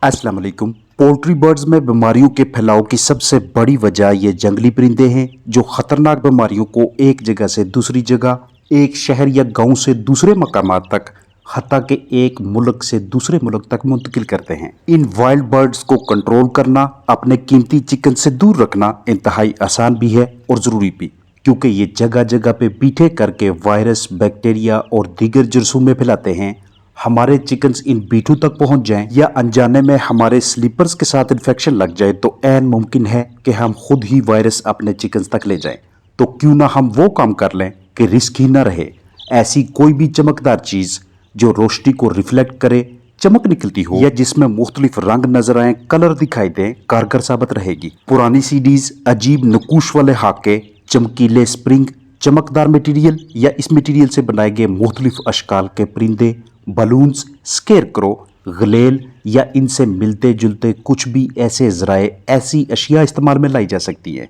अस्सलाम वालेकुम। Poultry birds में बीमारियों के फैलाव की सबसे बड़ी वजह ये जंगली परिंदे हैं जो खतरनाक बीमारियों को एक जगह से दूसरी जगह, एक शहर या गांव से दूसरे मकामात तक, हत्ता के एक मुल्क से दूसरे मुल्क तक मुंतकिल करते हैं। इन वाइल्ड बर्ड्स को कंट्रोल करना, अपने कीमती चिकन से दूर रखना इंतहाई आसान भी है और ज़रूरी भी, क्योंकि ये जगह जगह पे बीठे करके वायरस, बैक्टीरिया और दीगर जरासीम फैलाते हैं। हमारे चिकन्स इन बीटू तक पहुंच जाएं या अनजाने में हमारे स्लीपर्स के साथ इन्फेक्शन लग जाए तो ऐन मुमकिन है कि हम खुद ही वायरस अपने चिकन्स तक ले जाएं। तो क्यों ना हम वो काम कर लें कि रिस्क ही ना रहे। ऐसी कोई भी चमकदार चीज़ जो रोशनी को रिफ्लेक्ट करे, चमक निकलती हो या जिसमें मुख्तलिफ रंग नजर आए, कलर दिखाई दे, कारगर साबित रहेगी। पुरानी सीडीज, अजीब नकूश वाले हाके, चमकीले स्प्रिंग, चमकदार मटेरियल या इस मटेरियल से बनाए गए मुख्तलिफ अशकाल के परिंदे, बलून्स, स्केरक्रो, गलेल या इनसे मिलते जुलते कुछ भी ऐसे ज़राए, ऐसी अशिया इस्तेमाल में लाई जा सकती है।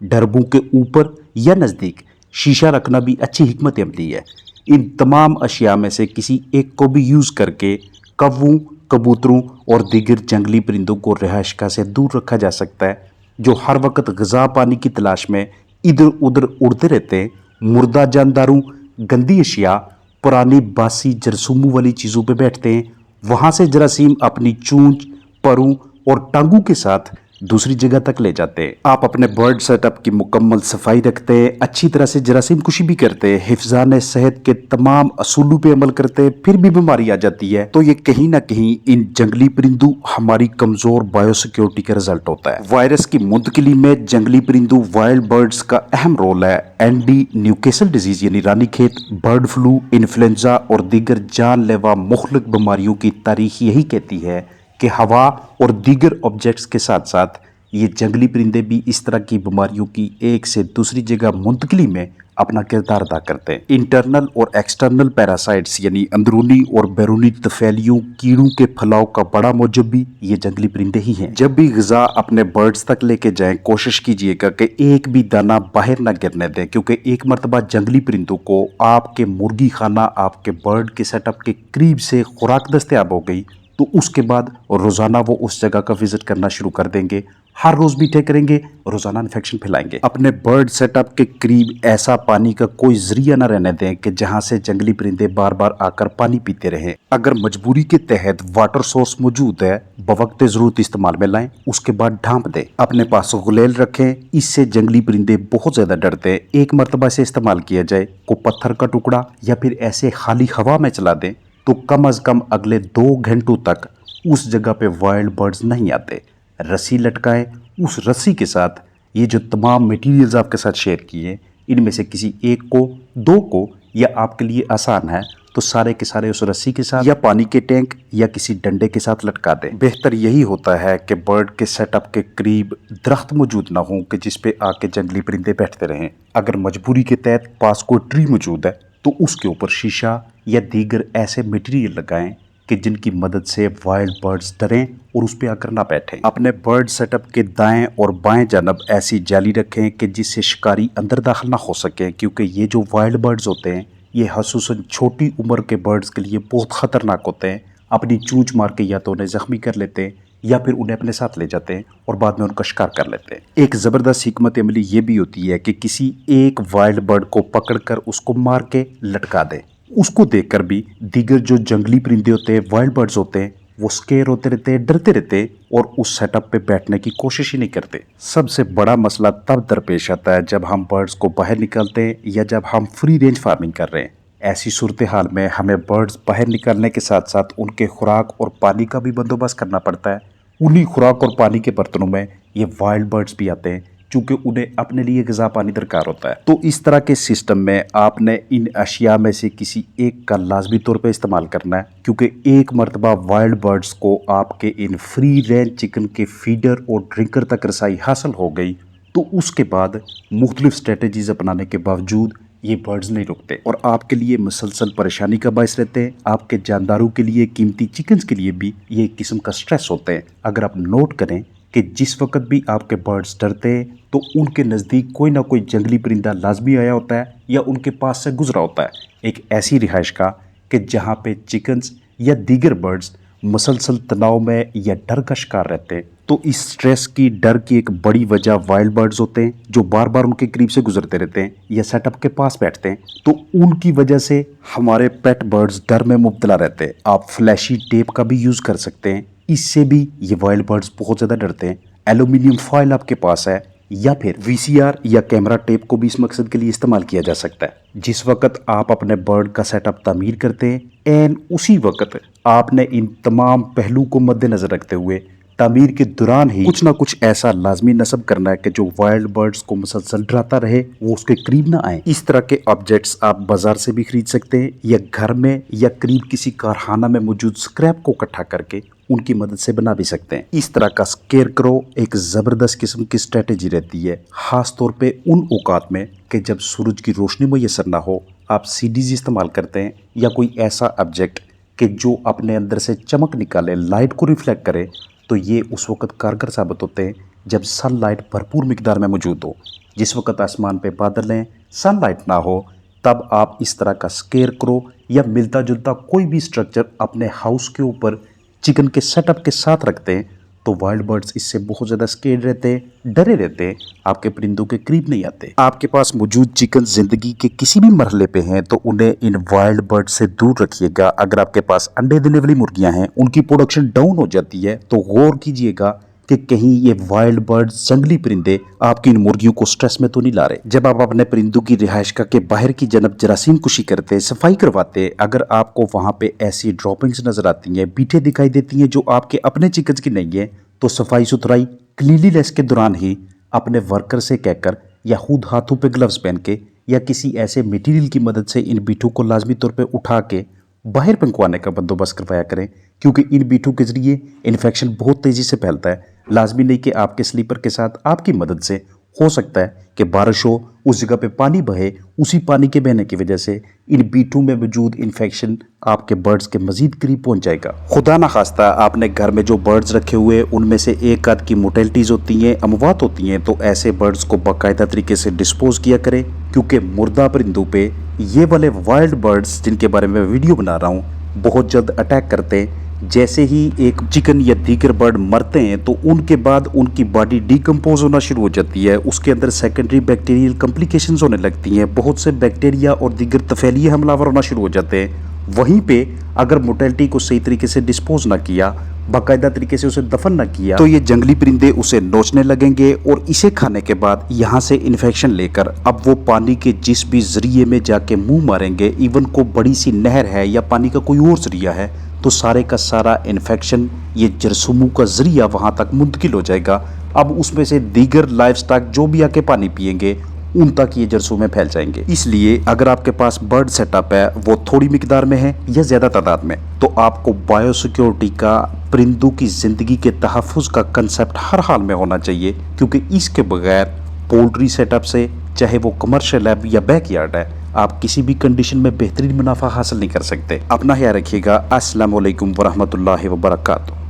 डरबों के ऊपर या नज़दीक शीशा रखना भी अच्छी हिकमत अमली है। इन तमाम अशिया में से किसी एक को भी यूज़ करके कौवों, कबूतरों और दीगर जंगली परिंदों को रिहाइशगाह से दूर रखा जा सकता है, जो हर वक्त ग़िज़ा पानी की तलाश में इधर उधर उड़ते रहते हैं। मुर्दा जानदारों, गंदी अशिया, पुरानी बासी जरासीमों वाली चीज़ों पे बैठते हैं। वहाँ से जरासीम अपनी चूंच, परों और टांगों के साथ दूसरी जगह तक ले जाते हैं। आप अपने बर्ड सेटअप की मुकम्मल सफाई रखते हैं, अच्छी तरह से जरासीम कुशी भी करते हैं, हिफ्ज़ान सेहत के तमाम असूलों पे अमल करते हैं, फिर भी बीमारी आ जाती है, तो ये कहीं ना कहीं इन जंगली परिंदों, हमारी कमज़ोर बायोसिक्योरिटी का रिजल्ट होता है। वायरस की मुंतकिली में जंगली परिंदों, वाइल्ड बर्ड्स का अहम रोल है। एनडी न्यूकेसल डिजीज यानी रानीखेत, बर्ड फ्लू, इन्फ्लुएंजा और दीगर जानलेवा मुख्तलिफ बीमारियों की तारीख यही कहती है कि हवा और दीगर ऑब्जेक्ट्स के साथ साथ ये जंगली परिंदे भी इस तरह की बीमारियों की एक से दूसरी जगह मुंतकिली में अपना किरदार अदा करते हैं। इंटरनल और एक्सटर्नल पैरासाइट्स यानी अंदरूनी और बैरूनी तफैलियों, कीड़ों के फैलाव का बड़ा मौजब भी ये जंगली परिंदे ही हैं। जब भी ग़िज़ा अपने बर्ड्स तक लेके जाएं, कोशिश कीजिएगा कि एक भी दाना बाहर ना गिरने दें, क्योंकि एक मरतबा जंगली परिंदों को आपके मुर्गी खाना, आपके बर्ड के सेटअप के करीब से खुराक दस्तयाब हो गई तो उसके बाद रोज़ाना वो उस जगह का विजिट करना शुरू कर देंगे, हर रोज़ बीठे करेंगे, रोज़ाना इन्फेक्शन फैलाएंगे। अपने बर्ड सेटअप के करीब ऐसा पानी का कोई जरिया न रहने दें कि जहां से जंगली परिंदे बार बार आकर पानी पीते रहें। अगर मजबूरी के तहत वाटर सोर्स मौजूद है, बवक्त ज़रूरत इस्तेमाल में लाएं, उसके बाद ढांप दें। अपने पास गुलेल रखें, इससे जंगली परिंदे बहुत ज़्यादा डरते हैं। एक मरतबा से इस्तेमाल किया जाए, को पत्थर का टुकड़ा या फिर ऐसे खाली हवा में चला दें तो कम अज़ कम अगले 2 घंटों तक उस जगह पे वाइल्ड बर्ड्स नहीं आते। रस्सी लटकाएं, उस रस्सी के साथ ये जो तमाम मटेरियल्स आपके साथ शेयर किए, इनमें से किसी एक को, 2 को, या आपके लिए आसान है तो सारे के सारे उस रस्सी के साथ या पानी के टैंक या किसी डंडे के साथ लटका दें। बेहतर यही होता है कि बर्ड के सेटअप के करीब दरख्त मौजूद ना हो कि जिस पे आके जंगली परिंदे बैठते रहें। अगर मजबूरी के तहत पास कोई ट्री मौजूद है तो उसके ऊपर शीशा या दीगर ऐसे मटेरियल लगाएं कि जिनकी मदद से वाइल्ड बर्ड्स डरें और उस पर आकर ना बैठें। अपने बर्ड सेटअप के दाएं और बाएं जानब ऐसी जाली रखें कि जिससे शिकारी अंदर दाखिल ना हो सके, क्योंकि ये जो वाइल्ड बर्ड्स होते हैं ये खसूसन छोटी उम्र के बर्ड्स के लिए बहुत ख़तरनाक होते हैं। अपनी चूंच मार के या तो उन्हें ज़ख्मी कर लेते हैं या फिर उन्हें अपने साथ ले जाते हैं और बाद में उनका शिकार कर लेते हैं। एक ज़बरदस्त हिकमत अमली ये भी होती है कि किसी एक वाइल्ड बर्ड को पकड़कर उसको मार के लटका दें। उसको देखकर भी दीगर जो जंगली परिंदे होते हैं, वाइल्ड बर्ड्स होते हैं, वो स्केयर होते रहते हैं, डरते रहते हैं और उस सेटअप पे बैठने की कोशिश ही नहीं करते। सबसे बड़ा मसला तब दरपेश आता है जब हम बर्ड्स को बाहर निकलते हैं या जब हम फ्री रेंज फार्मिंग कर रहे हैं। ऐसी सूरत हाल में हमें बर्ड्स बाहर निकलने के साथ साथ उनके खुराक और पानी का भी बंदोबस्त करना पड़ता है। उन्हीं खुराक और पानी के बर्तनों में ये वाइल्ड बर्ड्स भी आते हैं, क्योंकि उन्हें अपने लिए ग़िज़ा पानी दरकार होता है। तो इस तरह के सिस्टम में आपने इन अशिया में से किसी एक का लाजमी तौर पे इस्तेमाल करना है, क्योंकि एक मरतबा वाइल्ड बर्ड्स को आपके इन फ्री रेंज चिकन के फीडर और ड्रिंकर तक रसाई हासिल हो गई तो उसके बाद मुख्तलिफ स्ट्रेटजीज अपनाने के बावजूद ये बर्ड्स नहीं रुकते और आपके लिए मुसलसल परेशानी का बायस रहते हैं। आपके जानदारों के लिए, कीमती चिकन्स के लिए भी ये एक किस्म का स्ट्रेस होते हैं। अगर आप नोट करें कि जिस वक्त भी आपके बर्ड्स डरते हैं तो उनके नज़दीक कोई ना कोई जंगली परिंदा लाजमी आया होता है या उनके पास से गुजरा होता है। एक ऐसी रिहाइश का कि जहाँ पे चिकन्स या दीगर बर्ड्स मसलसल तनाव में या डर का शिकार रहते हैं। तो इस स्ट्रेस की डर की एक बड़ी वजह वाइल्ड बर्ड्स होते हैं जो बार बार उनके करीब से गुजरते रहते हैं या सेटअप के पास बैठते हैं। तो उनकी वजह से हमारे पेट बर्ड्स डर में मुब्तला रहते हैं। आप फ्लैशी टेप का भी यूज़ कर सकते हैं, इससे भी ये वाइल्ड बर्ड्स बहुत ज़्यादा डरते हैं। एल्यूमिनियम फॉइल आपके पास है या फिर वीसीआर या कैमरा टेप को भी इस मकसद के लिए इस्तेमाल किया जा सकता है। जिस वक्त आप अपने बर्ड का सेटअप तामीर करते हैं एंड उसी वक्त आपने इन तमाम पहलू को मद्देनजर रखते हुए तामीर के दौरान ही कुछ ना कुछ ऐसा लाजमी नस्ब करना है कि जो वाइल्ड बर्ड्स को मुसलसल डराता रहे, वो उसके करीब ना आए। इस तरह के ऑब्जेक्ट्स आप बाजार से भी खरीद सकते हैं या घर में या करीब किसी कारखाना में मौजूद स्क्रैप को इकट्ठा करके उनकी मदद से बना भी सकते हैं। इस तरह का स्केयरक्रो एक ज़बरदस्त किस्म की स्ट्रेटेजी रहती है, ख़ास तौर पे उन औकात में कि जब सूरज की रोशनी मुयसर ना हो। आप सीडीज इस्तेमाल करते हैं या कोई ऐसा ऑब्जेक्ट कि जो अपने अंदर से चमक निकाले, लाइट को रिफ्लेक्ट करे, तो ये उस वक्त कारगर साबित होते हैं जब सनलाइट भरपूर मिकदार में मौजूद हो। जिस वक्त आसमान पे बादल हैं, सनलाइट ना हो, तब आप इस तरह का स्केयरक्रो या मिलता जुलता कोई भी स्ट्रक्चर अपने हाउस के ऊपर चिकन के सेटअप के साथ रखते हैं तो वाइल्ड बर्ड्स इससे बहुत ज़्यादा स्केर्ड रहते हैं, डरे रहते हैं, आपके परिंदों के करीब नहीं आते। आपके पास मौजूद चिकन ज़िंदगी के किसी भी मरहले पे हैं तो उन्हें इन वाइल्ड बर्ड से दूर रखिएगा। अगर आपके पास अंडे देने वाली मुर्गियां हैं, उनकी प्रोडक्शन डाउन हो जाती है तो गौर कीजिएगा कि कहीं ये वाइल्ड बर्ड्स, जंगली परिंदे आपकी इन मुर्गियों को स्ट्रेस में तो नहीं ला रहे। जब आप अपने परिंदों की रिहाइशगाह के बाहर की जनब जरासीम कुशी करते, सफाई करवाते, अगर आपको वहाँ पे ऐसी ड्रॉपिंग्स नजर आती हैं, बीठे दिखाई देती हैं जो आपके अपने चिकन्स की नहीं है, तो सफाई सुथराई क्लीनलीनेस के दौरान ही अपने वर्कर से कहकर या खुद हाथों पे ग्लव्स पहन के या किसी ऐसे मटेरियल की मदद से इन बीठों को लाजमी तौर पे उठा के बाहर पंखवाने का बंदोबस्त करवाया करें, क्योंकि इन बीठों के जरिए इन्फेक्शन बहुत तेज़ी से फैलता है। लाजमी नहीं कि आपके स्लीपर के साथ आपकी मदद से, हो सकता है कि बारिश हो, उस जगह पे पानी बहे, उसी पानी के बहने की वजह से इन बीठों में मौजूद इन्फेक्शन आपके बर्ड्स के मजीद करीब पहुंच जाएगा। खुदा ना खास्ता आपने घर में जो बर्ड्स रखे हुए उनमें से एक आध की मोटेलिटीज़ होती हैं, अमवात होती हैं, तो ऐसे बर्ड्स को बाकायदा तरीके से डिस्पोज किया करें, क्योंकि मुर्दा परिंदों पे ये वाले वाइल्ड बर्ड्स जिनके बारे में वीडियो बना रहा हूँ बहुत जल्द अटैक करते हैं। जैसे ही एक चिकन या दीगर बर्ड मरते हैं तो उनके बाद उनकी बॉडी डिकम्पोज होना शुरू हो जाती है, उसके अंदर सेकेंडरी बैक्टीरियल कॉम्प्लिकेशंस होने लगती हैं, बहुत से बैक्टीरिया और दीगर तफैलिए हमलावर होना शुरू हो जाते हैं। वहीं पे अगर मोटेलिटी को सही तरीके से डिस्पोज ना किया, बाकायदा तरीके से उसे दफन ना किया, तो ये जंगली परिंदे उसे नोचने लगेंगे और इसे खाने के बाद यहाँ से इन्फेक्शन लेकर अब वो पानी के जिस भी जरिए में जाके मुंह मारेंगे, इवन को बड़ी सी नहर है या पानी का कोई और जरिया है, तो सारे का सारा इन्फेक्शन ये जरसूमों का जरिया वहाँ तक मुंतकिल हो जाएगा। अब उसमें से दीगर लाइफ स्टॉक जो भी आके पानी पिएंगे उन तक ये जरसूमें फैल जाएंगे। इसलिए अगर आपके पास बर्ड सेटअप है, वो थोड़ी मिकदार में है या ज़्यादा तादाद में, तो आपको बायोसिक्योरिटी का, परिंदों की ज़िंदगी के तहफ़्फ़ुज़ का कंसेप्ट हर हाल में होना चाहिए, क्योंकि इसके बगैर पोल्ट्री सेटअप से, चाहे वो कमर्शियल लैब या बैकयार्ड है, आप किसी भी कंडीशन में बेहतरीन मुनाफा हासिल नहीं कर सकते। अपना ख्याल रखिएगा। अस्सलाम वालेकुम वरहमतुल्लाहि वबरकातुहू।